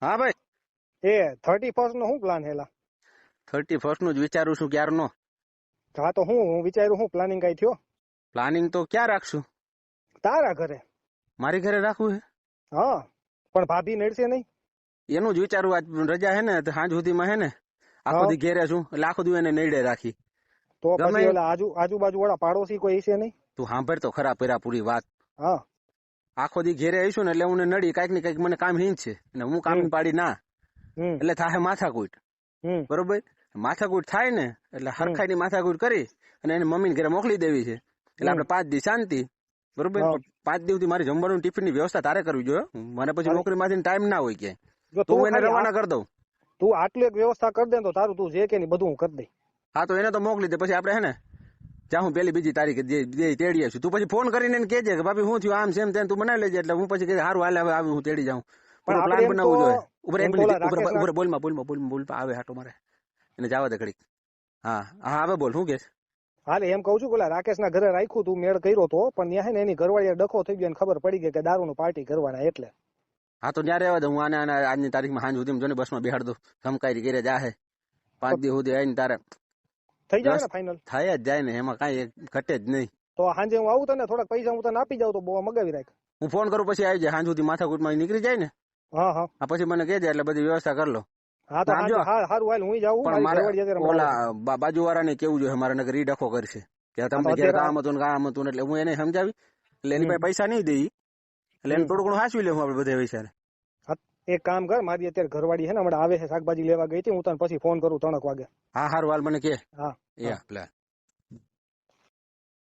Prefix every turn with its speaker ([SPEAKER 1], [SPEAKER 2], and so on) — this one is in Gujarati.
[SPEAKER 1] હા ભાઈ,
[SPEAKER 2] એ 31st નો શું પ્લાન હેલા?
[SPEAKER 1] 31st નું જ વિચારું છું ક્યારનો.
[SPEAKER 2] હા તો હું વિચાર્યું, હું પ્લાનિંગ કઈ થયો?
[SPEAKER 1] પ્લાનિંગ તો ક્યાં રાખશું?
[SPEAKER 2] તારા ઘરે.
[SPEAKER 1] મારી ઘરે રાખવું
[SPEAKER 2] હા, પણ ભાભી નડશે નહીં?
[SPEAKER 1] છે એનું જ વિચારું. આજ રજા હે ને તો સાંજ સુધીમાં હે ને આખો
[SPEAKER 2] હા.
[SPEAKER 1] દી ઘેરે છું એટલે આખો દી એને નડે રાખી.
[SPEAKER 2] તો
[SPEAKER 1] ગમે
[SPEAKER 2] પછી ઓલા આજુબાજુ વાળા પાડોશી કોઈ છે નહીં?
[SPEAKER 1] તું સાંભળ તો ખરા પેરા પૂરી વાત.
[SPEAKER 2] હા.
[SPEAKER 1] આખો દી ઘેરે આવીશું ને એટલે હું નડી કઈક ને કઈક મને કામ હિંચ છે અને હું કામ પાડી ના એટલે થાય માથાકૂટ. બરોબર, માથાકૂટ થાય ને એટલે હરખાઈની માથાકૂટ કરી અને એને મમ્મીને ઘરે મોકલી દેવી છે. એટલે આપણે 5 દી શાંતિ. બરોબર, 5 દિવસથી મારી જમવાનું ટિફિન ની વ્યવસ્થા તારે કરવી જોઈએ. મને પછી નોકરી માંથી ટાઈમ ના હોય ક્યાંય, તો હું એને રવાના કરી દઉં.
[SPEAKER 2] તું આટલી એક વ્યવસ્થા કરી દે તો તારું, તું જે કે બધું હું કરી દઈ.
[SPEAKER 1] હા તો એને તો મોકલી દે. પછી આપણે હે ને જ્યાં હું પેલી બીજી તારીખે તેડીએ છું. તું પછી ફોન કરીને એને કહેજે કે ભાભી હું થયું આમ છે તેમ તું બનાવી લેજે. એટલે હું પછી સારું હાલે હવે આવી હું તેડી જાઉં. પણ પ્લાન બનાવવું જોઈએ. ઉપર બોલમાં આવે હાટો મારે એને જવા દે ઘડીક. હા હા હવે બોલ, શું કે?
[SPEAKER 2] હાલે એમ કઉ છું કે રાકેશ ના ઘરે રાખ્યું તું, મેળ કર્યો તો, પણ ત્યાં હે ને એની ઘરવાળી ડખો થઈ ગયો ને ખબર પડી ગઈ કે દારૂનું પાર્ટી કરવાના એટલે. હા
[SPEAKER 1] તો ત્યાં રહેવા દઉં. હું આને આજની તારીખમાં સાંજ સુધી જો ને બસમાં બેહાડ દઉં. ધમકાઈ ઘેરે જાહે 5 દી સુધી આવીને તારે
[SPEAKER 2] થઈ જાય ને ફાઇનલ.
[SPEAKER 1] થાય જ જાય ને, એમાં કઈ ઘટે જ નહીં.
[SPEAKER 2] તો સાંજે હું આવું તને થોડાક પૈસા હું તને આપી જાઉં તો બહુ મગાવી રાખ.
[SPEAKER 1] હું ફોન કરું પછી આવી જાય. સાંજ સુધી માથાકૂટમાં નીકળી જાય ને.
[SPEAKER 2] હા હા,
[SPEAKER 1] પછી મને કહેજે એટલે બધી વ્યવસ્થા કરી લો.
[SPEAKER 2] હા તો સારું હાલ હું જાઉં.
[SPEAKER 1] પણ મારે ઓલા બાજુ વાળાને કેવું જોઈએ, મારે નગર ઈ ડખો કરશે કે તમને ઘેર કામ હતું એટલે હું એને સમજાવી એટલે એની પાસે પૈસા નહીં દઈ એટલે એને થોડું ઘણું હાંસવી લેવું આપણે બધા પૈસા.
[SPEAKER 2] એક કામ કર, મારી અત્યારે ઘરવાળી છે ને હમણાં આવે છે, શાકભાજી લેવા ગઈ હતી, હું તને પછી ફોન કરું 3 વાગે.
[SPEAKER 1] હા સારું હાલ મને કે.
[SPEAKER 2] હા.
[SPEAKER 1] યા